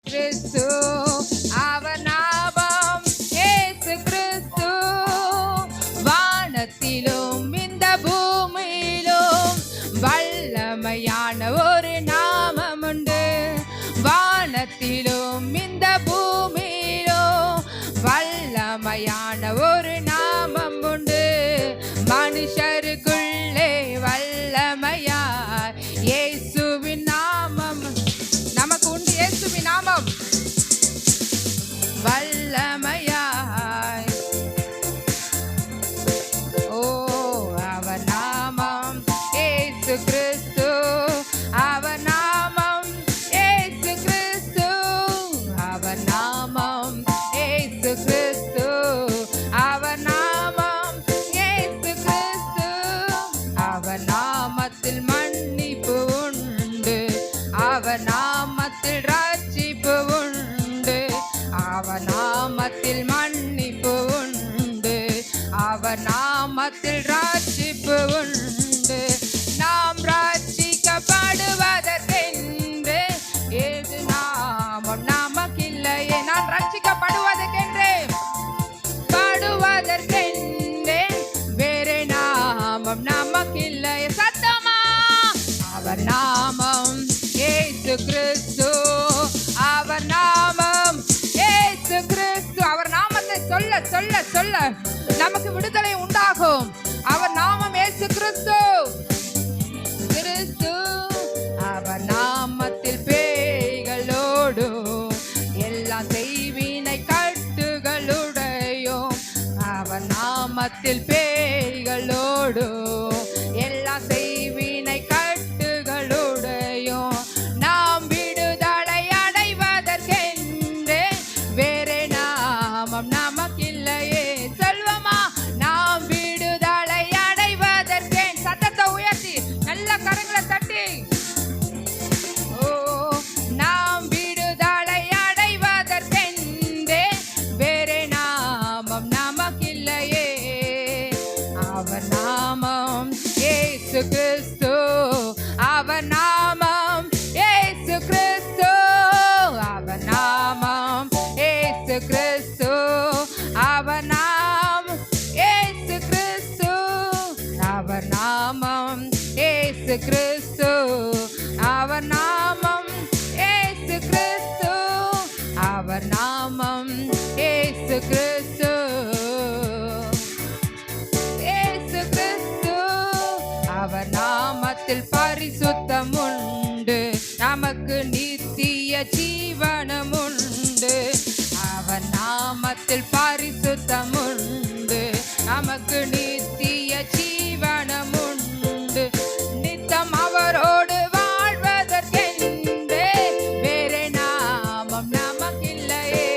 கிறிஸ்து அவர் நாமம் இயேசு கிறிஸ்து. வானத்திலும் இந்த பூமியிலும் வல்லமையான ஒரு நாமம் உண்டு. வானத்திலும் இந்த பூமியிலும் வல்லமையான ஒரு நாமம் உண்டு. மனுஷருக்குள்ளே வல்லமையாய் இயேசுவின் நாமம் நமக்கு உண்டு. இயேசுவின் நாமம் வல்லமையாய். ஓ அவர் நாமம் இயேசு கிறிஸ்து. அவர் நாமம் இயேசு கிறிஸ்து. அவர் நாமம் இயேசு கிறிஸ்து. அவர் நாமம் இயேசு கிறிஸ்து. அவர் நாமத்தில் மன்னிப்பு உண்டு. அவர் நாமத்தில் ரட்சிப்பு உண்டு. அவர் நாமத்தில் மன்னிப்பு உண்டு. அவர் நாமத்தில் ரட்சிப்பு உண்டு. நாம் ரட்சிக்கப்படுவதற்கென்று ஏது நாமம் நமக்கில்லையே. நான் ரட்சிக்கப்படுவதற்கென்றே வேறு நாமம் நமக்கில்லையே. சத்தமா அவர் நாமம் இயேசு கிறிஸ்து. அவர் நாமம் இயேசு கிறிஸ்து. அவர் நாமத்தை சொல்ல சொல்ல சொல்ல நமக்கு விடுதலை உண்டாகும். அவர் நாமம் இயேசு கிறிஸ்து. கிறிஸ்து அவர் நாமத்தில் பேய்களோடு எல்லா செய்வினை கட்டுகளுடையும். அவர் நாமத்தில் பேய்களோடு எல்லா செய்வினை கட்டுகளுடையும். நாம் விடுதலை அடைவதற்கென்று வேறு நாமம் நமக்கில்லையே. சொல்வமா நாம் விடுதலை அடைவதற்கே. சத்தத்தை உயர்த்தி நல்ல கரங்களை தட்டி. ஓ நாம் விடுதலை அடைவதற்கென்று வேறு நாமம் நமக்கில்லையே. அவர் நாமம் இயேசு கிறிஸ்து. அவர் நாமம் இயேசு கிறிஸ்து. அவர் நாமம் இயேசு கிறிஸ்து. அவர் நாமம் இயேசு கிறிஸ்து. அவர் நாமம் இயேசு கிறிஸ்து. அவர் நாமம் இயேசு கிறிஸ்து. அவர் நாமம் இயேசு கிறிஸ்து. இயேசு கிறிஸ்து. அவர் நாமத்தில் பரிசுத்தம் உண்டு. நமக்கு நித்திய ஜீவனம் உண்டு. அவர் நாமத்தில் பரிசுத்தம் உண்டு. நமக்கு நித்திய ஜீவனம் உண்டு. நித்தம் அவரோடு வாழ்வதற்கென்றே வேறு நாமம் நமக்கில்லையே.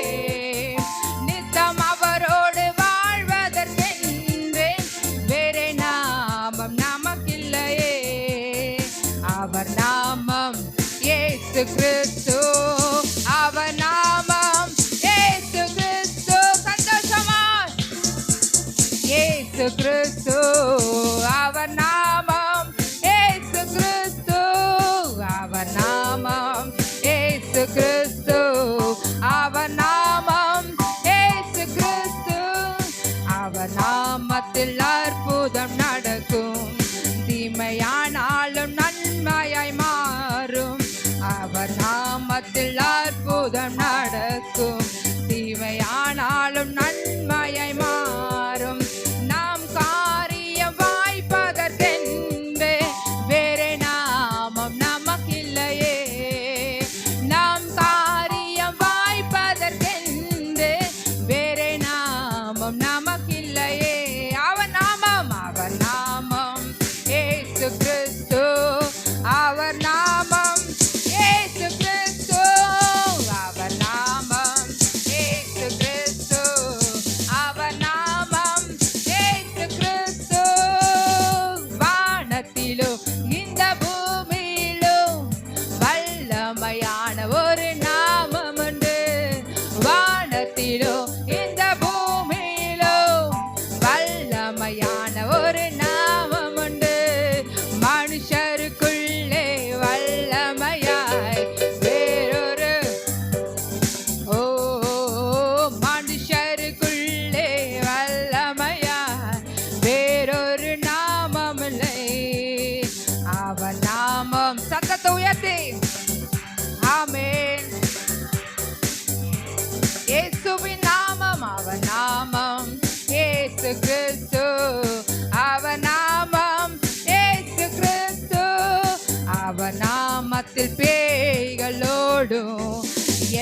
நித்தம் அவரோடு வாழ்வதற்கென்றே வேறு நாமம் நமக்கில்லையே. அவர் நாமம் இயேசு கிறிஸ்து.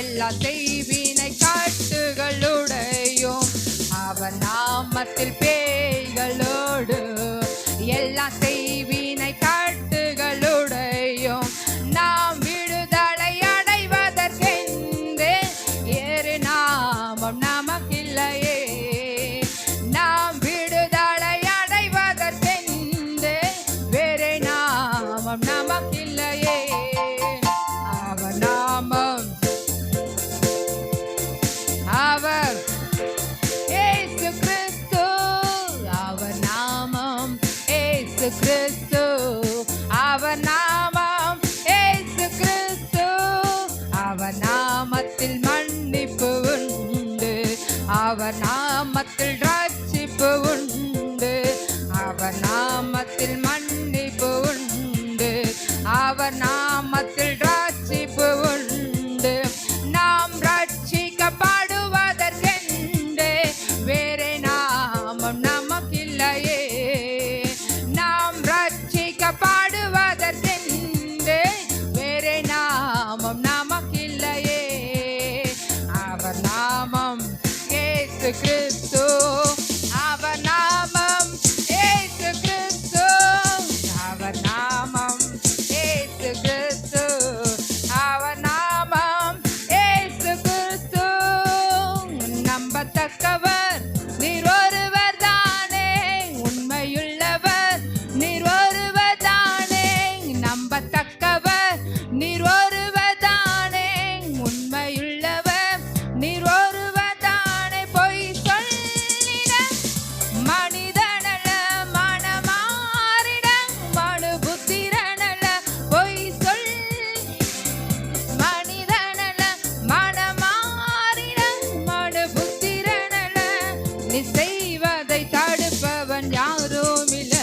எல்லா செய்வினை காட்டுகளுடையும் அவர் நாமத்தில் பேய்களோடு எல்லா செய்வினை காட்டுகளுடையும் நாம் விடுதலை அடைவதற்கென்றே ஏறு நாமம் நமக்கில்லையே. நாம் விடுதலை அடைவதற்கென்றே வேறு நாமம் நமக்கில்லையே. அவர் நாமம் அவர் இயேசு கிறிஸ்து, அவர் நாமம் இயேசு கிறிஸ்து, அவர் நாமம் இயேசு கிறிஸ்து. அவர் நாமத்தில் மன்னிப்பு உண்டு, அவர் நாமத்தில் ரட்சிப்பு உண்டு, அவர் நாமத்தில் மன்னிப்பு உண்டு, அவர் நாமத்தில் ரட்சிப்பு உண்டு. நாம் ரட்சிக்கப்படுவதற்கென்றே வேறே நாமம் நமக்கில்லையே. நாம் ரட்சிக்கப்படுவதற்கென்றே வேறே நாமம் நமக்கில்லையே. அவர் நாமம் இயேசு கிறிஸ்து, அவர் நாமம் இயேசு கிறிஸ்து, அவர் நாமம் இயேசு கிறிஸ்து, அவர் நாமம் இயேசு கிறிஸ்து. நம்பத்தக்கவர் நீர் ஒருவர் தானே, உண்மையுள்ளவர் நீர் ஒருவர் தானே. நம்பத்தக்கவர் நீர் ஒருவர் தானே, உண்மையுள்ளவர் நீர் ஒருவர் தானே. பொய் சொல்லிட மனிதனல்ல மனமாறிட மனு புத்திரனல்ல. பொய் சொல் மனிதனல்ல மனமாறிட மனு புத்திரனல்ல. நீ செய்வதை தடுப்பவன் யாரும் இல்ல,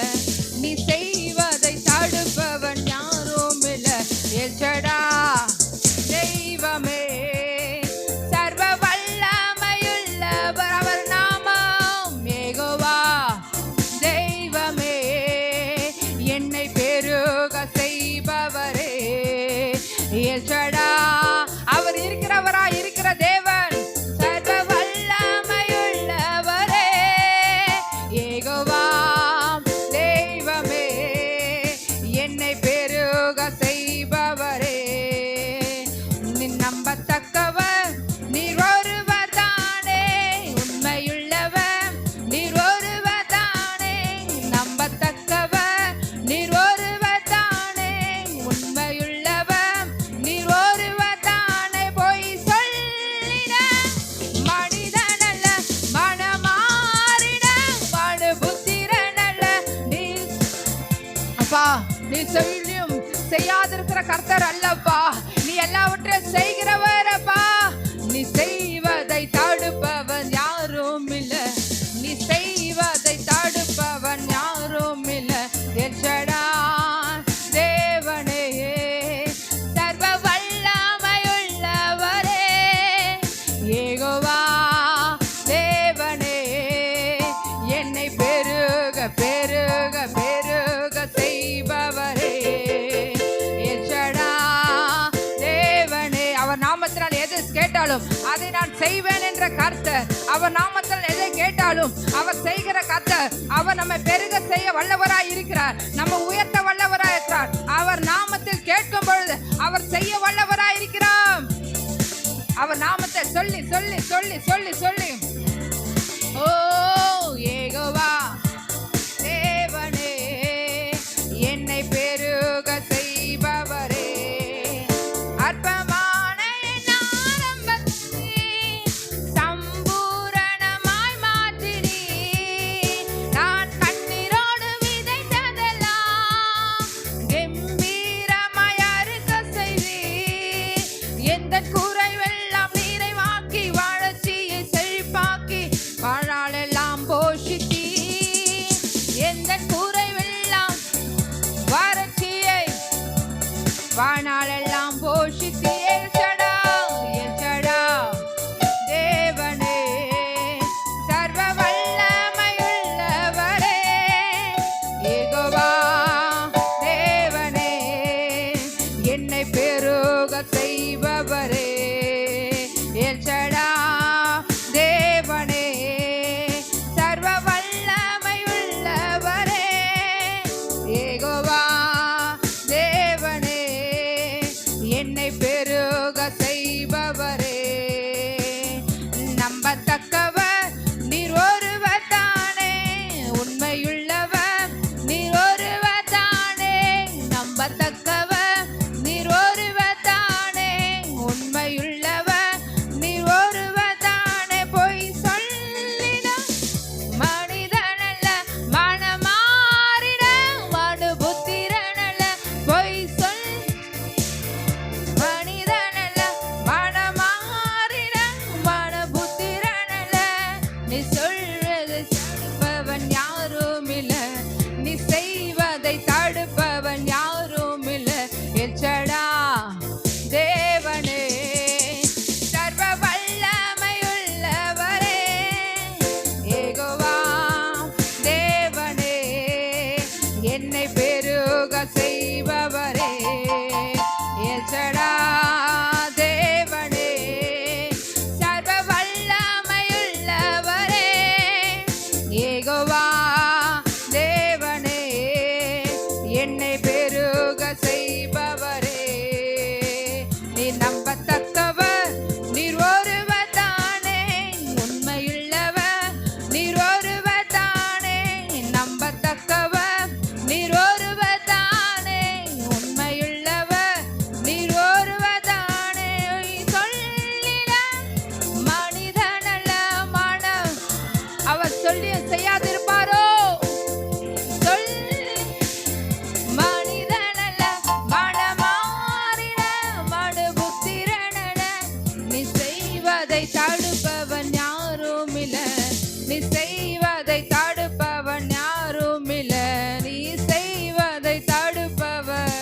நீ செய்வதை தடுப்பவன் யாரும் இல்ல. எச்சடா தெய்வமே சர்வ வல்லமையுள்ளவர், அவர் நாமம் யெகோவா. தெய்வமே என்னை பெருக செய்பவரே எச்சடா. அவர் இருக்கிறவரா இருக்கிற தேவன், சர்வ வல்லமையுள்ளவரே யெகோவா. தெய்வமே என்னை பெருக செய்பவரே. நீ நம்பத்தக்கவர் நீர் ஒருவர் தானே, உண்மையுள்ளவர் நீர் ஒருவர் தானே. நம்பத்தக்கவர் நீர் ஒருவர் தானே, உண்மையுள்ளவர் நீர் ஒருவர் தானே. பொய் சொல்லிட மனிதனல்ல மனமாறிட மனு புத்திரனல்ல. நீர் அப்பா, நீ சொல்லியும் செய்யாதிருக்கிற கர்த்தர் அல்லப்பா, நீ எல்லாவற்றையும் செய்கிறவரப்பா. நீ செய்வதை தடுப்பவன் யாரும் இல்ல, நீ செய்வதை தடுப்பவன் யாரும் இல்ல. எச்சடா தேவனே சர்வ வல்லமையுள்ளவரே யெகோவா. தேவனே என்னை பெருக பெருக பெருக செய்பவரே எச்சடா. தேவனே அவர் நாமத்தினால் எது கேட்டாலும் அதை நான் செய்வேன் என்ற கர்த்தர். அவர் நாமத்தில் எதை கேட்டாலும் அவர் செய்கிற கர்த்தர். அவர் நம்மை பெருக செய்ய வல்லவராய் இருக்கிறார், நம்ம உயர்த்த வல்லவராய் இருக்கிறார். அவர் நாமத்தில் கேட்கும் பொழுது அவர் செய்ய வல்லவராய் இருக்கிறார். அவர் நாமத்தை சொல்லி சொல்லி சொல்லி சொல்லி சொல்லி ஓ யெகோவா தேவனே என்னை பெருக செய்பவரே. அற்பமான என் ஆரம்பத்தை சம்பூரணமாய் மாற்றினீ. நான் கண்ணீரோடு விதைத்ததெல்லாம் கம்பீரமாய் அறுக்க செய்தீ. எந்த குறைவெல்லாம் நிறைவாக்கி வாழச்சியை செழிப்பாக்கி வாழ்நாளெல்லாம் செய்வதை தடுப்பவன் யாரும் இல்ல, நீ செய்வதை தடுப்பவன் யாரும் இல்ல, நீ செய்வதை தடுப்பவன்.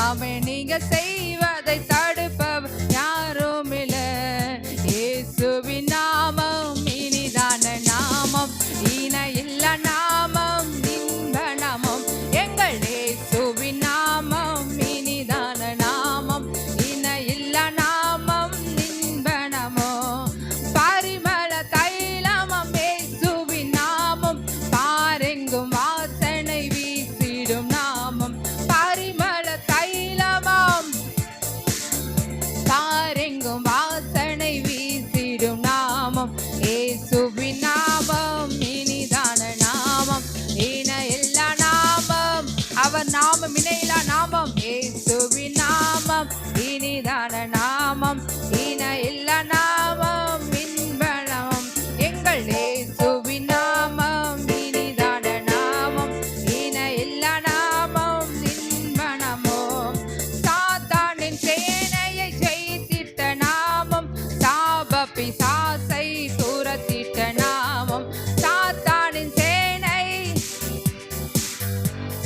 ஆமே, நீங்க செய்வதை தடுப்பவன் யாரும் இல்ல. இயேசுவின் நாமம் இனிதான நாமம், இணையில்ல நாமம், இன்ப நாமம். எங்கள் இயேசுவின் நாமம் இனிதான நாமம், இணையில்ல நாமம், இன்ப நாமம். பரிமள தைலமம் இயேசுவின் நாமம், பாரெங்கும் வாசனை வீசிடும் நாமம். பரிமள தைலமம், பாரெங்கும் வாசனை வீசிடும் நாமம். இயேசுவின் நாமம் இனிதான நாமம், இணையில்ல நாமம். அவர் நாமம் இணையில்ல நாமம். இயேசுவின் நாமம் இனிதான நாமம், இணையில்ல நாமம், இன்ப நாமம். எங்கள் இயேசுவின் நாமம் இனிதான நாமம், இணையில்ல நாமம், இன்ப நாமம். சாத்தானின் சேனையை ஜெயித்திட்ட நாமம், சாப பிசாசை துரத்திட்ட நாமம். சாத்தானின் சேனை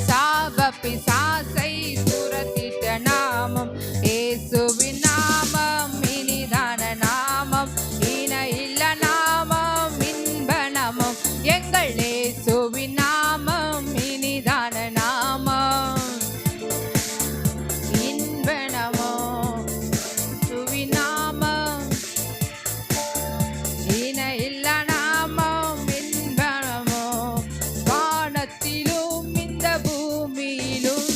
சாப பிசாசை துரத்திட்ட நாமம். இயேசுவின் நாமம் இனிதான நாமம், இணையில்ல நாமம், இன்ப நாமம். எங்கள் இயேசுவின் நாமம் இனிதான நாமம், இன்ப நாமம். இயேசுவின் நாமம் இணையில்ல நாமம், இன்ப நாமம். வானத்திலும் இந்த பூமியிலும்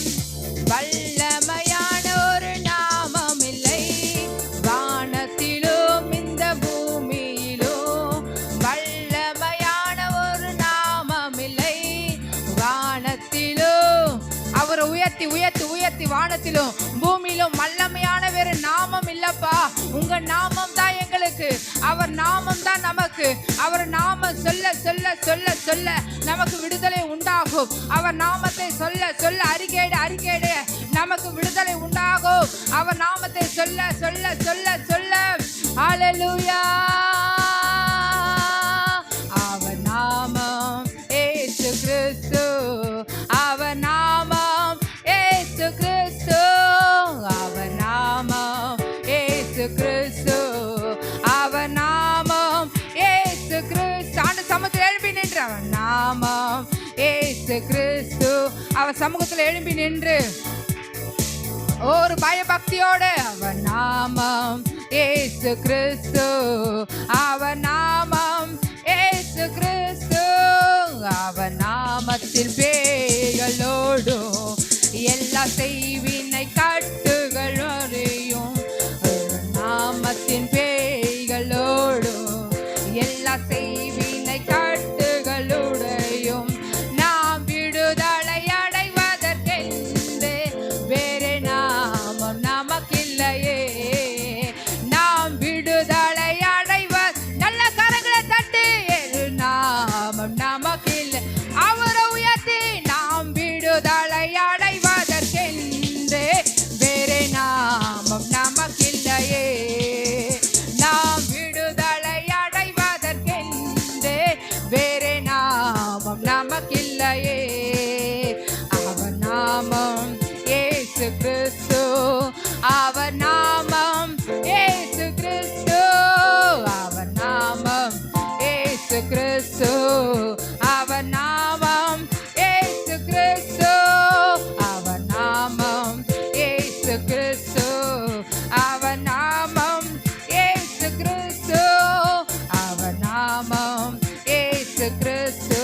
வல்லமையான ஒரு நாமம் இல்லை. வானத்திலும் இந்த பூமியிலும் வல்லமையான ஒரு நாமம் இல்லை. வானத்திலும் அவரை உயர்த்தி உயர்த்தி உயர்த்தி, வானத்திலும் பூமியிலும் வல்லமையான வேறு நாமம் இல்லப்பா. உங்க நாமம் தான் எங்களுக்கு, அவர் நாமம் தான் நமக்கு. அவர் நாமம் சொல்ல சொல்ல சொல்ல சொல்ல நமக்கு விடுதலை உண்டாகும். அவர் நாமத்தை சொல்ல சொல்ல அறிக்கையிட அறிக்கையிட நமக்கு விடுதலை உண்டாகும். அவர் நாமத்தை சொல்ல சொல்ல சொல்ல சொல்ல. ஹல்லேலூயா. அவர் நாமம் இயேசு கிறிஸ்து, அவர் நாமம் இயேசு கிறிஸ்து, அவர் நாமம் இயேசு கிறிஸ்து, அவர் நாமம் இயேசு கிறிஸ்து. ஆண்டு சமூகத்தில் எழுப்பி நின்று அவர் நாமம் இயேசு கிறிஸ்து. அவர் சமூகத்தில் எழுப்பி நின்று ஒரு பயபக்தியோடு அவர் நாமம் இயேசு கிறிஸ்து, அவர் நாமம் இயேசு கிறிஸ்து. அவர் நாமத்தில் பேய்களோடும் எல்லா செய்வினை கட்டுகளோடையும், நாமத்தின் பேய்களோடும் எல்லா செய்வினை கட்டுகளுடையும் நாம் விடுதலை அடைவதற்கென்று வேறு நாமம் நமக்கில்லையே. நாம் விடுதலை அடைவ நல்ல கரங்களை தட்டி, நாமம் நமக்கில்லை. அவரை உயர்த்தி, நாம் விடுதலை அடைவதற்கென்று வேறு நாமம் நமக்கில்லையே. நாம் விடுதலை அடைவதற்கென்று வேறு நாமம் நமக்கில்லையே. அவர் நாமம் இயேசு கிறிஸ்து, அவர் நாமம் இயேசு கிறிஸ்து, அவர் நாமம் இயேசு கிறிஸ்து, அவர் நாமம் இயேசு கிறிஸ்து, அவர் நாமம் இயேசு கிறிஸ்து, அவர் நாமம் இயேசு கிறிஸ்து, அவர் நாமம் இயேசு கிறிஸ்து,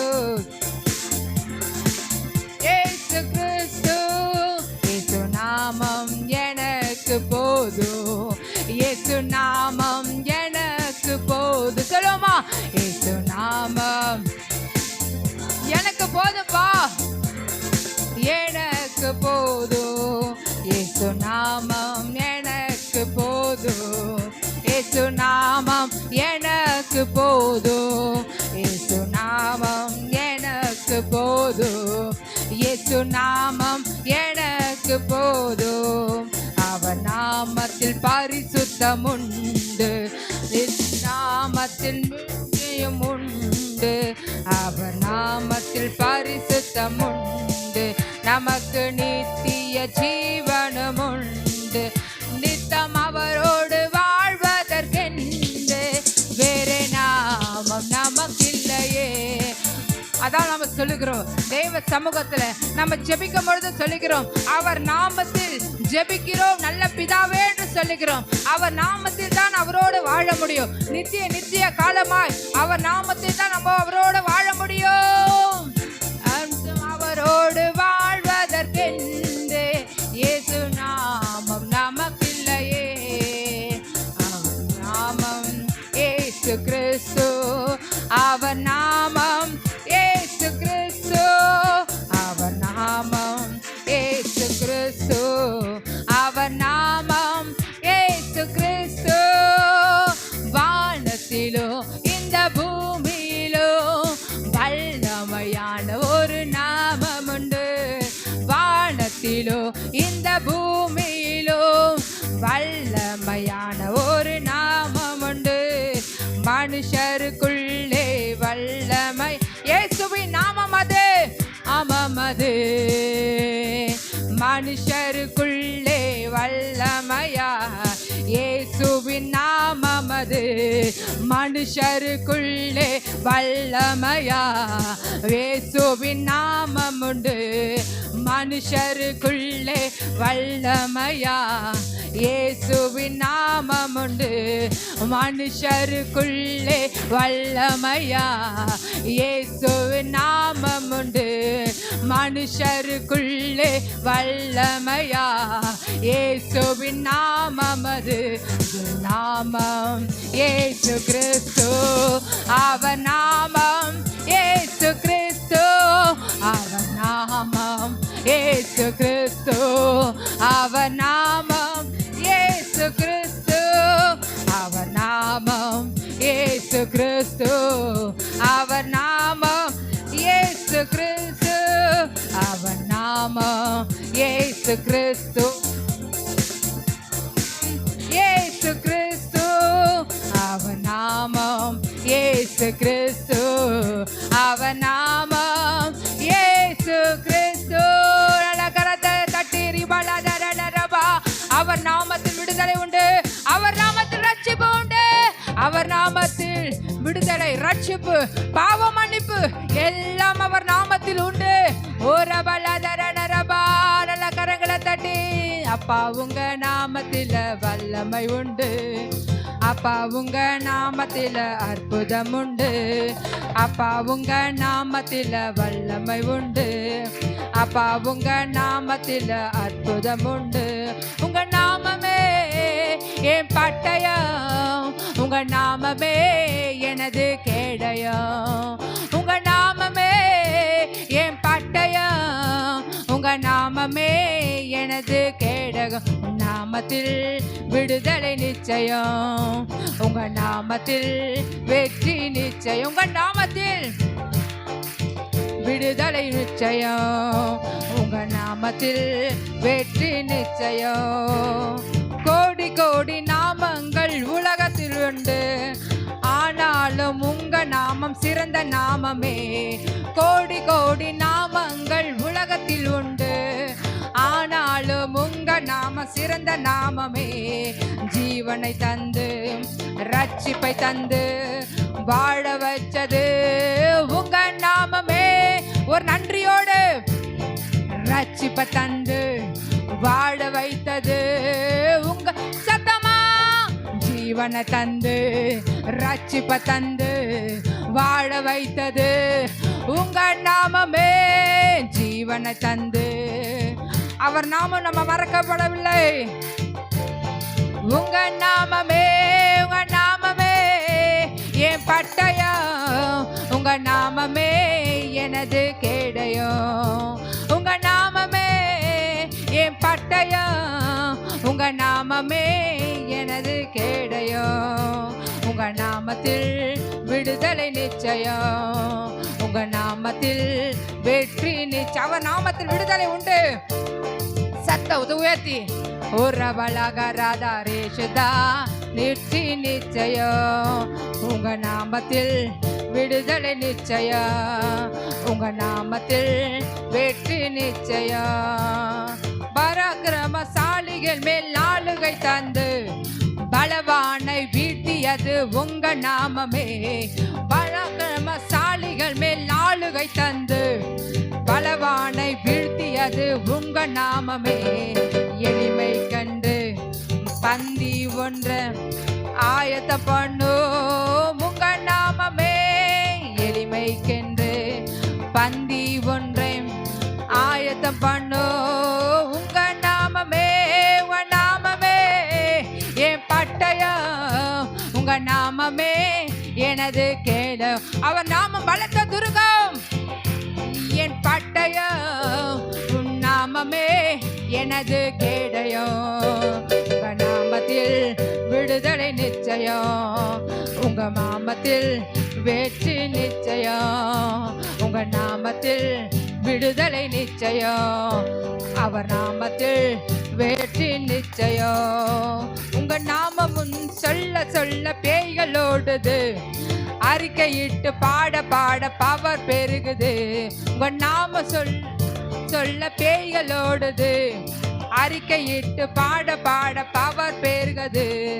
இயேசு கிறிஸ்து. இயேசு நாமம் எனக்கு போதும், இயேசு நாமம் எனக்கு போதும். சொல்லுமா, இயேசு நாமம் எனக்கு போதும்பா, எனக்கு போதும். இயேசு நாமம் எனக்கு போதும், இயேசு நாமம் எனக்கு போதும், இயேசு நாமம் எனக்கு போதும், இயேசு நாமம் எனக்கு போதும். அவர் நாமத்தில் பரிசுத்தம் உண்டு, உண்டு, நாமத்தில் விடுதலையும் உண்டு, அவர் நாமத்தில் பரிசுத்தம் உண்டு, நமக்கு நித்திய ஜீவனும் உண்டு, நித்தம் அவரோடு வாழ்வதற்கென்று வேறே நாமம் நமக்கில்லையே. அதான் நம்ம சொல்லுகிறோம், தேவ சமூகத்துல நம்ம ஜெபிக்கும் பொழுது சொல்லுகிறோம், அவர் நாமத்தில் ஜெபிக்கிறோம் நல்ல பிதாவே என்று சொல்லுகிறோம். அவர் நாமத்தில் தான் அவரோடு வாழ முடியும். நித்திய காலமாய் அவர் நாமத்தில் தான் நம்ம அவரோடு வாழ முடியும். அவரோடு வாழ்வதற்கென்று இயேசு நாமம் நமக்கில்லையே. அவர் நாமம் இயேசு கிறிஸ்து, அவர் நாமம் இயேசு கிறிஸ்து, அவர் நாமம் இயேசு கிறிஸ்து, அவர் நாமம் இயேசு கிறிஸ்து. வானத்திலோ இந்த பூமியிலோ வல்லமையான ஒரு நாமம் உண்டு, வானத்திலோ இந்த பூமியிலோ வல்லமையான ஒரு நாமம் உண்டு, மனுஷருக்குள்ளே வல்லமை இயேசுவின் நாமம் அது, ஆமாம் அது, மனுஷருக்குள்ளே வல்லமையா இயேசுவின் நாமம் அது, மனுஷருக்குள்ளே வல்லமையா இயேசுவின் நாமம் உண்டு, மனுஷருக்குள்ளே வல்லமையா இயேசுவின் நாமம் உண்டு, மனுஷருக்குள்ளே வல்லமையா இயேசுவின் நாமம் உண்டு, மனுஷருக்குள்ளே வல்லமையா இயேசுவின் நாமம் அது, நாமம் இயேசு கிறிஸ்து, அவர் நாமம் இயேசு கிறிஸ்து, அவர் நாமம் இயேசு கிறிஸ்து, அவர் நாமம் இயேசு கிறிஸ்து, அவர் நாமம் இயேசு கிறிஸ்து, அவர் நாமம் இயேசு கிறிஸ்து, அவர் நாமம் இயேசு கிறிஸ்து, இயேசு கிறிஸ்து, அவர் நாமம் இயேசு கிறிஸ்து, அவர் நாமம் இயேசு கிறிஸ்து. நல்ல கரத்தை தட்டி ரிபலதரலரபா. அவர் நாமத்தில் விடுதலை உண்டு, அவர் நாமத்தில் ரட்சிப்பு உண்டு, அவர் நாமத்தில் விடுதலை, ரட்சிப்பு, பாவ மன்னிப்பு எல்லாம் அவர் நாமத்தில் உண்டு. ஓரபலதரலரபா. நல்ல கரங்களை தட்டி, அப்பா உங்க நாமத்தில் வல்லமை உண்டு, அப்பா உங்க நாமத்தில் அற்புதம் உண்டு, அப்பா உங்க நாமத்தில் வல்லமை உண்டு, அப்பா உங்க நாமத்தில் அற்புதம் உண்டு. உங்க நாமமே என் பட்டயம், உங்க நாமமே எனது கேடயம், உங்க நாமமே என் பட்டயம், உங்க நாமமே எனது கேடகம், நாமத்தில் விடுதலை நிச்சயம், உங்க நாமத்தில் வெற்றி நிச்சயம், உங்க நாமத்தில் விடுதலை நிச்சயம், உங்க நாமத்தில் வெற்றி நிச்சயம். கோடி கோடி நாமங்கள் உலகத்தில் உண்டு, ஆனாலும் உங்க நாமம் சிறந்த நாமமே. கோடி கோடி நாமங்கள் உலகத்தில் உண்டு, ஆனாலும் உங்க நாம சிறந்த நாமமே. ஜீவனை தந்து ரட்சிப்பை தந்து வாழ வச்சது உங்க நாமமே. ஒரு நன்றியோடு ரட்சிப்பை தந்து வாழ வைத்தது உங்க சத்தமா. ஜீவனை தந்து ரட்சிப்பை தந்து வாழ வைத்தது உங்க நாமமே. ஜீவனை தந்து, அவர் நாமம் நம்ம மறக்கப்படவில்லை. உங்க நாமமே, உங்க நாமமே என் பட்டயம், உங்க நாமமே எனது கேடயம், உங்க நாமமே என் பட்டயம், உங்க நாமமே எனது கேடயம். உங்க நாமத்தில் விடுதலை நிச்சயம், உங்க நாமத்தில் வெற்றி நிச்சயம். அவர் நாமத்தில் விடுதலை உண்டு. சத்த கூட உயர்த்தி உறவலகராதாரேஷுதா நிற்றி நிச்சயம் உங்க நாமத்தில் விடுதலை நிச்சயம் உங்க நாமத்தில் வெற்றி நிச்சயம் பராக்கிரமசாலிகள் மேல் ஆளுகை தந்து பலவானை வீழ்த்தியது உங்க நாமமே பராக்கிரமசாலிகள் மேல் ஆளுகை தந்து பலவானை வீழ்த்தியது உங்க நாமமே எளிமை கண்டு பந்தி ஒன்ற ஆயத்த பண்ணு உங்க நாமமே எளிமைக்கென்று பந்தி ஒன்றை ஆயத்தம் பண்ணு உங்க நாமமே என் பட்டயம் உங்க நாமமே எனது கேள அவர் நாமம் பலத்த துருகம் என் பட்டயம் உன் நாமமே எனது கேடயம் உங்க நாமத்தில் விடுதலை நிச்சயம் உங்க நாமத்தில் வெற்றி நிச்சயம் உங்க நாமத்தில் விடுதலை நிச்சயம் அவர் நாமத்தில் வெற்றி நிச்சயம் உங்க நாமமும் சொல்ல சொல்ல பேய்களோடுது அறிக்கையிட்டு பாட பாட பவர் பெருகுது உங்க நாம சொல்ல பேய்களோடுது அறிக்கையிட்டு பாட பாட பவர் பெருகுது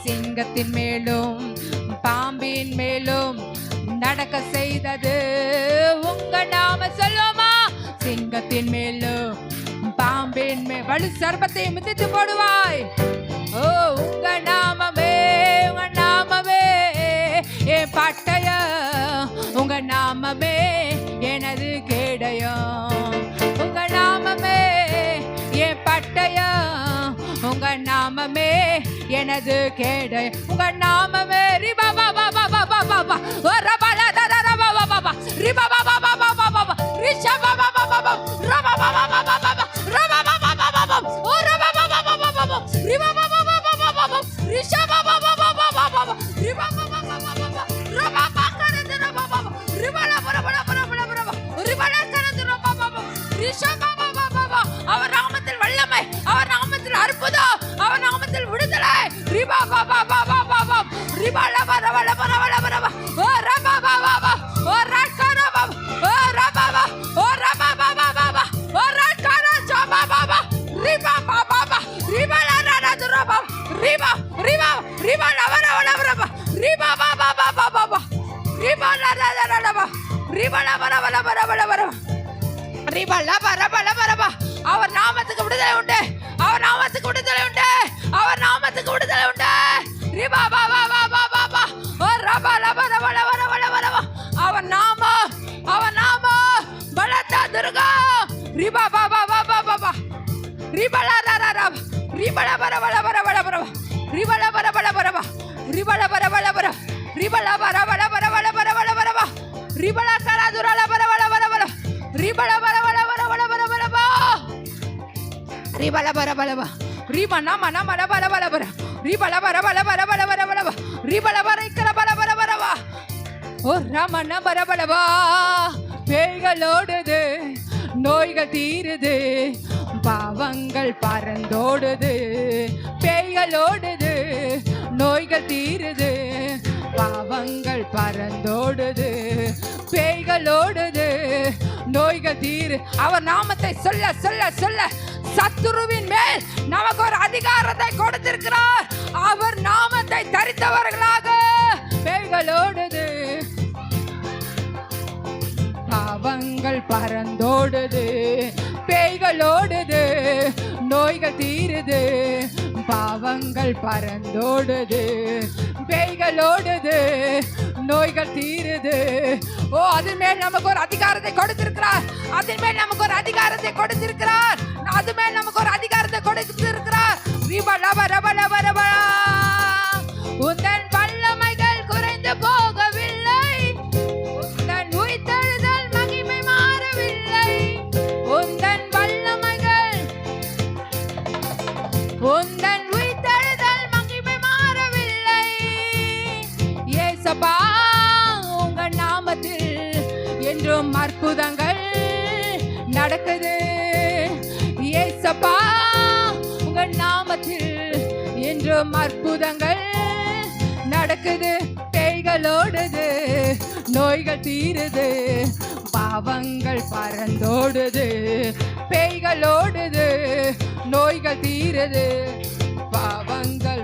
சிங்கத்தின் மேலும் பாம்பின் மேலும் நடக்க செய்தது உங்க நாம சொல்லுமா சிங்கத்தின் மேலும் பாம்பின் மேல் வலு சர்பத்தை மிதித்து போடுவாய் ஓ உங்க நாமமே என் பட்டய உங்க நாமமே எனது கேடயம் உங்க நாமமே என் பட்டய உங்க நாமமே எனது கேடயம் உங்க நாமமே ரிபா பாபா பாபா பாபா பாபா ஓ ரபா லா தா ரபா பாபா பாபா ரிபா பாபா பாபா பாபா ரிஷா பாபா பாபா பாபா ரபா பாபா பாபா பாபா ரபா பாபா பாபா பாபா ஓ ரபா பாபா பாபா பாபா ரிபா பாபா பாபா பாபா ரிஷா பாபா பாபா பாபா ரிபா பாபா பாபா பாபா ரபா பாபா ரபா பாபா ரிபா லா பர பர பர பர பர ரிபா லா சரது ரபா பாபா ரிஷா பாபா பாபா அவர் நாமத்தில் வல்லமை அவர் நாமத்தில் அற்புதம் அவர் நாமத்தில் விடுதலை ரிபா பாபா பாபா பாபா ரிபா லா பர பர பர பர ஓ ரபா பாபா ஓ ராக்கரா பாபா ஓ ரபா பாபா ஓ ரபா பாபா பாபா ஓ ராக்கரா ஜபா பாபா ரிபா பாபா ரிபா லா ரா ரபா ரிபா ரிபா ரிபா லா வர வர ரபா ரிபா பாபா பாபா பாபா ரிபா லா ரா ரபா ரிபா லா வர வர வர வர வர ரிபா லா வர வர வர அவர் நாமத்துக்கு விடுதலை உண்டு அவர் நாமத்துக்கு விடுதலை உண்டு அவர் நாமத்துக்கு விடுதலை உண்டு ரிபா பாபா பாபா பாபா ஓ ரபா லபா ரபா வர வர வர அவர் நாம பலத்த துர்கம் ரிபா பாபா பாபா பாபா ரிபா லா ரா ரா ரிபா லா வர வர வர வர வர ரிபா லா வர வர வர ரிபா லா வர வர வர ரிபா லா வர வர வர வர வர வர வர ரிபா லா கரா துரா லா வர வர வர வர ரிபா லா வர வர வர வர வர வர ரிபா லா வர வர வர ரிபா நாம நாம வர வர வர வர ரிபா லா வர வர வர வர வர வர ரிபா லா வர இக்கர வர வர வர வர ஓ ராமன வர வர வா பேய்களோடுது நோய்கள் தீருது பாவங்கள் பறந்தோடுது பேய்களோடுது நோய்கள் தீருது பாவங்கள் பறந்தோடுது பேய்களோடுது நோய்கள் தீரு அவர் நாமத்தை சொல்ல சொல்ல சொல்ல சத்துருவின் மேல் நமக்கு ஒரு அதிகாரத்தை கொடுத்திருக்கிறார் அவர் நாமத்தை தரித்தவர்களாக பேய்களோடுது பாவங்கள் பறந்தோடுது பேய்களோடுது நோய்கள் தீருது பாவங்கள் பறந்தோடுது பேய்களோடுது நோய்கள் தீருது ஓ அதன் மேல் நமக்கு ஒரு அதிகாரத்தை கொடுத்திருக்கிறார் அதன் மேல் நமக்கு ஒரு அதிகாரத்தை கொடுத்திருக்கிறார் அது மேல் நமக்கு ஒரு அதிகாரத்தை கொடுத்திருக்கிறார் ரிபா லப ரப லப ரப உந்தன் வல்லமைகள் குறைந்து போகவில்லை உந்தன் உயிர்த்தெழுதல் மகிமை மாறவில்லை உந்தன் வல்லமைகள் உந்தன் உயிர்த்தெழுதல் மகிமை மாறவில்லை இயேசப்பா உங்க நாமத்தில் என்றும் அற்புதங்கள் நடக்குது இயேசப்பா என்றும் அற்புதங்கள் நடக்குது, பேய்கள் ஓடுது, நோய்கள் தீருது, பாவங்கள் பறந்தோடுது, பேய்கள் ஓடுது, நோய்கள் தீருது, பாவங்கள்.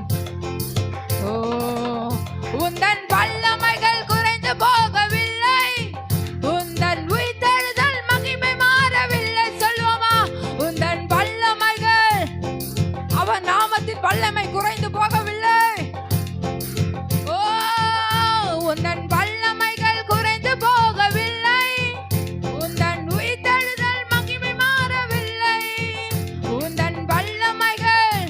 ஓ, உந்தன் வல்லமைகள் குறைந்து போகவில்லை, உந்தன் உயிர்த்தெழுதல் மகிமை மாறவில்லை. சொல்லுவோமா? உந்தன் வல்லமைகள், அவன் நாமத்தின் வல்லமை குறைந்து போகவில்லை. ஓ, உந்தன் வல்லமைகள் குறைந்து போகவில்லை, உந்தன் உயிர்த்தெழுதல் மகிமை மாறவில்லை. உந்தன் வல்லமைகள்,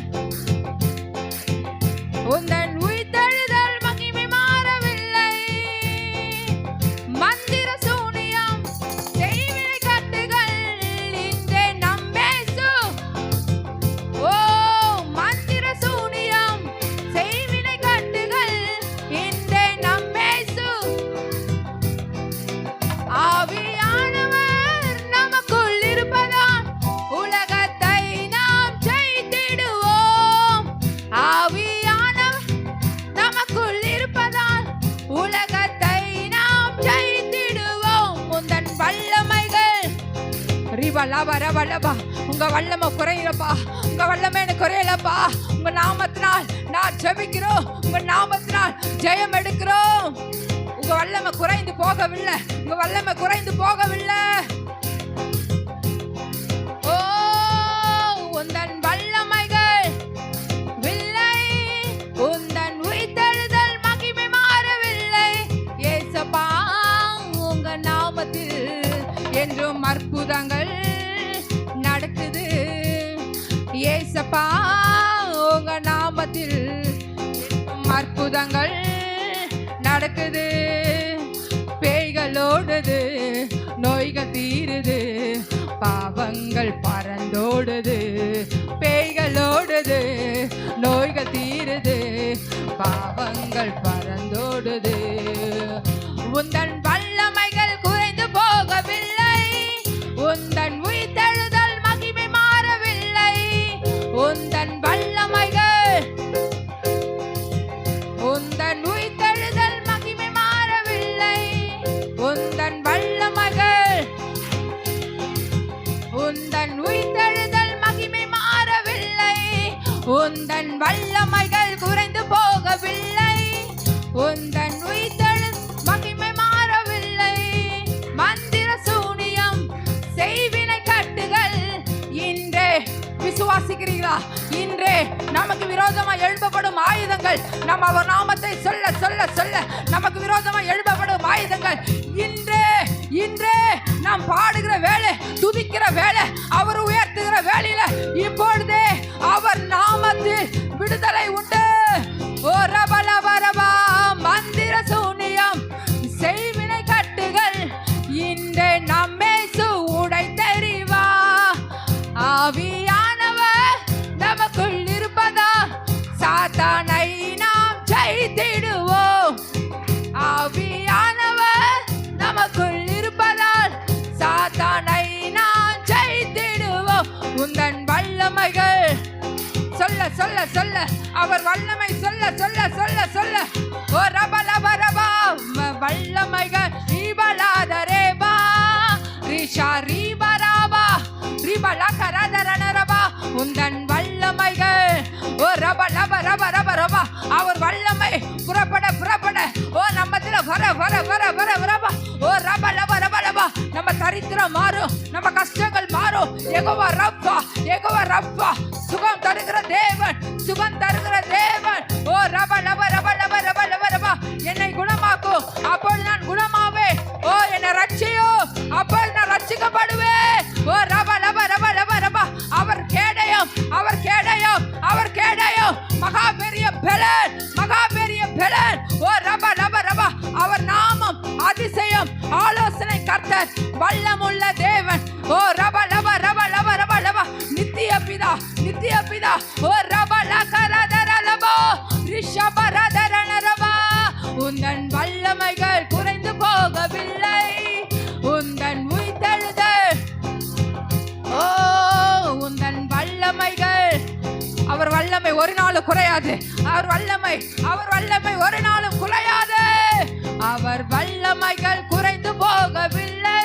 உந்தன் உயிர்த்தெழுதல் மகிமை மாறவில்லை. மந்திர சூனியம் செய்வினை கட்டுகள் இன்றே நம்மேசு. ஓ, மந்திர சூனியம் செய்வினை கட்டுகள் இன்றே நம்மேசு. ஆவியானவர் நமக்குள் இருப்பதால் உலகத்தை நாம் ஜெயித்திடுவோம். ஆவியானவர் நமக்குள் இருப்பதால் உலகத்தை நாம் ஜெயித்திடுவோம். உந்தன் வல்லமைகள் ரிவலவரவலபா. உங்க வல்லமை குறையிலப்பா, உங்க வல்லமை எனக்கு குறையலப்பா. உங்க நாமத்தினால் நான் ஜெபிக்கிறோம், உங்க நாமத்தினால் ஜெயம் எடுக்கிறோம். உங்க வல்லமை குறைந்து போகவில்லை, உங்க வல்லமை குறைந்து போகவில்லை. ஓ, உந்தன் வல்லமைகள் வில்லை, உந்தன் உயிர்த்தெழுதல் மகிமை மாறவில்லை. ஏசப்பா, உங்க நாமத்தில் என்றும் அற்புதங்கள் நடக்குது. ஏசப்பா, உங்க நாமத்தில் என்றும் அற்புதங்கள் நடக்குது, பேய்கள் ஓடுது, நோய்கள் தீருது, பாவங்கள் பறந்தோடுது, பேய்கள் ஓடுது, நோய்கள் தீருது, பாவங்கள் பறந்தோடுது. உந்தன் வல்லமைகள் குறைந்து போகவில்லை, உந்தன் உயிர்த்தெழுதல் மகிமை மாறவில்லை. உந்தன் வல்லமைகள், உந்தன் உயிர்த்தெழுதல் மகிமை மாறவில்லை. உந்தன் வல்லமைகள், உந்தன் உயிர்த்தெழுதல் மகிமை மாறவில்லை. உந்தன் வல்லமைகள் குறைந்து போகவில்லை, உந்தன் உயிர்த்தெழுதல் மகிமை மாறவில்லை. மந்திர சூனியம் செய்வினை கட்டுகள் இன்றே விசுவாசிக்கிறீர்களா? இன்றே நமக்கு விரோதமாக எழுப்பப்படும் ஆயுதங்கள், நம்ம அவர் நாமத்தை சொல்ல சொல்ல சொல்ல நமக்கு விரோதமாக எழுப்பப்படும் ஆயுதங்கள் இன்றே இன்றே நாம் பாடுகிற வேலை, துதிக்கிற வேலை, அவர் உயர்த்துகிற வேலையில இப்பொழுதே அவர் நாமத்தில் விடுதலை உண்டு. ஓ ரபலபரபா. மந்திர சூனியம் செய்வினை கட்டுகள் இன்றே நம்மை உடை தெரிவா. ஆவியானவர் நமக்குள் இருப்பதா சாத்தானை நாம் ஜெயித்திடுவோம். ஆவியானவர் நமக்குள் இருப்பதால் சாத்தானை நாம் ஜெயித்திடுவோம். உந்தன் வல்லமைகள் சொல்ல சொல்ல சொல்ல, அவர் வல்லமை சொல்ல சொல்ல சொல்ல சொல்ல. ஓ ரபலபரபா. வல்லமைகள் ரீபலாதரேபா ரிஷா ரீபராபா ரிபலகரதரனரபா. உந்தன் வல்லமைகள் ஓ ரபலப ரப ரப ரபா. அவர் வல்லமை புறப்பட புறப்பட ஓ நம்மத்துல வர வர வர வர வரபா. ஓ ரபலப ரபலபா. நம்ம தரித்திரம் மாறும், நம்ம கஷ்டங்கள் மாறும். யெகோவா ரப்பா, யெகோவா ரப்பா. சுகம் தருகிற தேவன், சுகம் தருகிற தேவன். ஓ ரபலப ரபலப ரபலப ரபா. என்னை குணமாக்கும், அப்பொழுது நான் குணமாவேன். ஓ என்னை ரட்சியோ, அப்பொழுது நான் ரட்சிக்கப்படுவேன். ஓ ரபலப ரபலப ரபா. அவர் கேடயம், அவர் கேடயம், அவர் கேடயம். மகா பெரிய பெலன், மகா பெரிய பெலன். ஓ ரபலப ரபா. அவர் நாமம் அதிசயம், ஆலோசனை கர்த்தர், வல்லமுள்ள தேவன். ஓ ரபலப ரபலப ரபலப. நித்திய பிதா, நித்திய பிதா. ஓ ரபலகரதரலபா ரிஷபரதரனரபா. உந்தன் வல்லமைகள் குறைந்து போகவில்லை, உந்தன் உயிர்த்தெழுதல். ஓ உந்தன் வல்லமைகள், அவர் வல்லமை ஒரு நாள் குறையாது. குறையாது. அவர் வல்லமை, அவர் வல்லமை ஒரு நாளும் குறையாது. அவர் வல்லமைகள் குறைந்து போகவில்லை.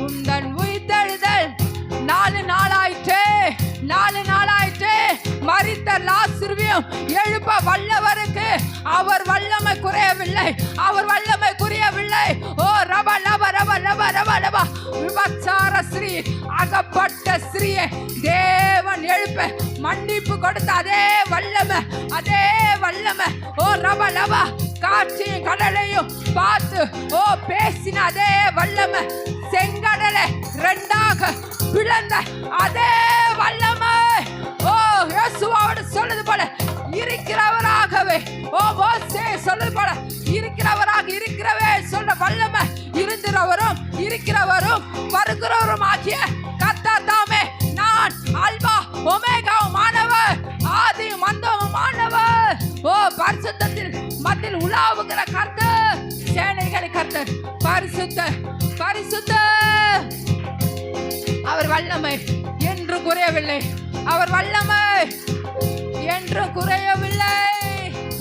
உந்தன் உயிர்த்தெழுதல் 4 நாளாயிற்று, 4 நாளாயிற்று. மரித்த லாசருவையும் எழுப்ப வல்லவருக்கு அவர் வல்லமை குறையவில்லை, அவர் வல்லமை குறையவில்லை. ஓ ரப லப ரப லப ரப லப. விபச்சார ஸ்ரீ, அகப்பட்ட ஸ்ரீயை தேவன் எழுப்ப மன்னிப்பு கொடுத்த அதே வல்லமை, அதே வல்லமை. ஓ ரப லப. காற்றையும் கடலையும் பார்த்து ஓ பேசின அதே வல்லமை, செங்கடலை 2ஆக பிளந்த அதே வல்லமை. ஓ யோசுவாவோடு சொல்லுது போல இருக்கிறவராகவே, ஓ மோசே சொல்லுது போல இருக்கிறவராக இருக்கிறவே சொல்ற வல்லமை இருந்தவரும் இருக்கிறவரும் வருகிறவரும் ஆகிய கர்த்தர் தாமே நான் அல்பா ஒமேகாவும் மாணவர், ஆதி மந்தமும் மாணவர். ஓ பரிசுத்தத்தில் மத்தியில் உலாவுகிற கர்த்தர், சேனைகளின் கர்த்தர், பரிசுத்த பரிசுத்த. அவர் வல்லமை என்று குறையவில்லை, அவர் வல்லமை என்று குறையவில்லை.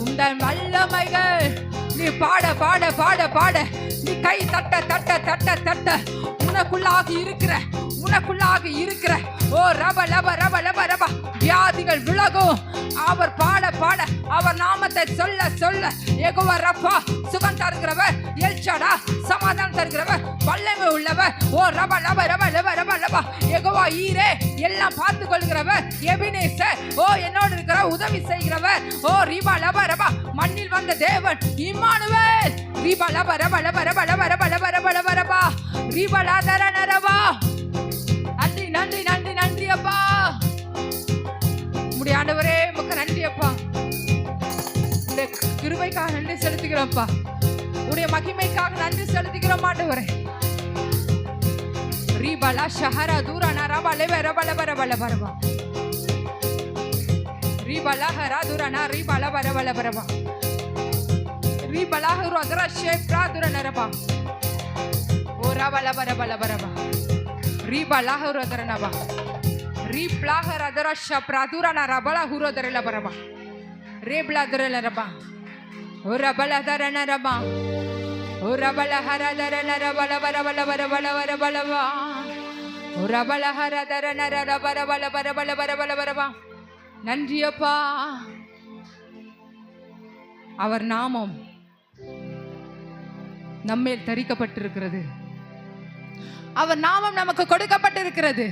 உந்தன் வல்லமைகள் நீ பாட பாட பாட பாட, நீ கை தட்ட தட்ட தட்ட தட்ட, உனக்குள்ளாக இருக்கிற உனக்குள்ளாக இருக்கிற ஓ ரப லப ரப லப ரப வியாதிகள் விலகும். அவர் பாட பாட, அவர் நாமத்தை சொல்ல சொல்ல, யெகோவா ரப்பா சுகம் தருகிறவர், எல்ஷடா சமாதானம் தருகிறவர், வல்லமை உள்ளவர். ஓ ரப லப ரப லப ரப லப. யெகோவா ஈரே எல்லாம் பார்த்து கொள்கிறவர், எபினேசர் ஓ என்னோடு இருக்கிற உதவி செய்கிறவர். ஓ ரீபா லப ரப மண்ணில் வந்த தேவன் இம்மானுவேல். ரீபா லப ரப லப ரப லப ரப லப ரப லப ரப ரீபா லாதர நரபா. நன்றி நன்றி நன்றி நன்றி அப்பா. உம்முடைய ஆண்டவரே உமக்கு நன்றி அப்பா. உம்முடைய கிருபைக்காக நன்றி செலுத்துகிறோம்ப்பா. உம்முடைய மகிமைக்காக நன்றி செலுத்துகிறோம் ஆண்டவரே. ரீபலா ஷஹரா தூரனா ரபா லெவ ரபா லப ரபா லப ரபா. ரீபலா ஹரா தூரனா ரீபலா ரபா லப ரபா. ரீபலா ஹரு அதரா ஷேப்ரா தூரனா ரபா. ஓ ரபா லப ரபா லப ரபா. ரீபலா ஹரு அதரனா பா. ரீப்லா ஹர அதரா ஷப்ரா தூரனா ரபலா ஹரு அதரல பரபா. ரேப்லா அதரல ரபா. ஓ ரபலா அதரனா ரபா. ஓ ரபலா ஹர அதரனா ரபல பரபல பரபல பரபலவா. ஓ ரபலா ஹர அதரனா ரபல பரபல பரபல பரபல பரபா. நன்றி அப்பா. அவர் நாமம் நம்மேல் தரிக்கப்பட்டிருக்கிறது, அவர் நாமம் நமக்கு கொடுக்கப்பட்டிருக்கிறது.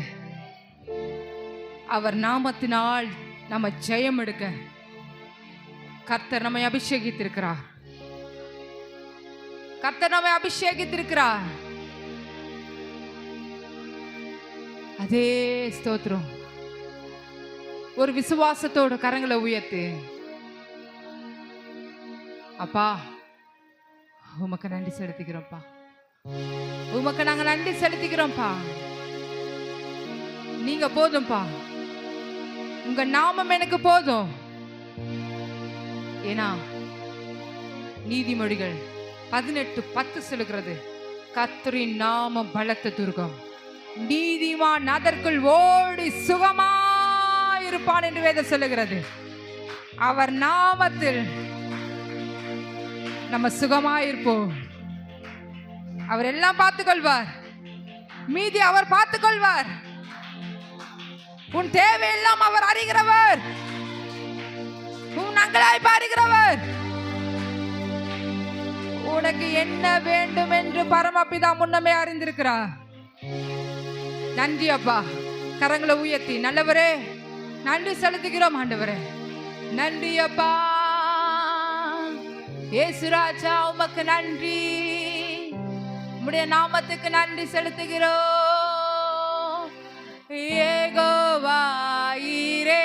அவர் நாமத்தினால் நம்ம ஜெயம் எடுக்க கர்த்தர் நம்மை அபிஷேகித்திருக்கிறார், கர்த்தர் நம்மை அபிஷேகித்திருக்கிறார். அதே ஸ்தோத்திரம். ஒரு விசுவாசத்தோட கரங்களை உயர்த்து. அப்பா உமக்கு நன்றி செலுத்துகிறோம்ப்பா, உமக்கு நாங்க நன்றி செலுத்துகிறோம்ப்பா. நீங்க போதும்பா, உங்க நாமம் எனக்கு போதும். ஏன்னா நீதிமொழிகள் 18:10 சொல்லுகிறது, கர்த்தரின் நாமம் பலத்த துர்கம், நீதிமான் அதற்குள் ஓடி சுகமாயிருப்பான் என்று வேதம் சொல்லுகிறது. அவர் நாமத்தில் நம்ம சுகமாயிருப்போம். அவர் எல்லாம் பார்த்துக்கொள்வார், மீதி அவர் பார்த்துக்கொள்வார். உன் தேவையெல்லாம் அவர் அறிகிறவர், உன் நங்களாய் பாருகிறவர். உனக்கு என்ன வேண்டும் என்று பரமபிதா முன்னமே அறிந்திருக்கிறார். நன்றி அப்பா. கரங்களை உயர்த்தி நல்லவரே நன்றி செலுத்துகிறோம் ஆண்டவரே. நன்றி அப்பா. இயேசு ராஜா உமக்கு நன்றி, உம்முடைய நாமத்துக்கு நன்றி செலுத்துகிறோம். யெகோவா ஈரே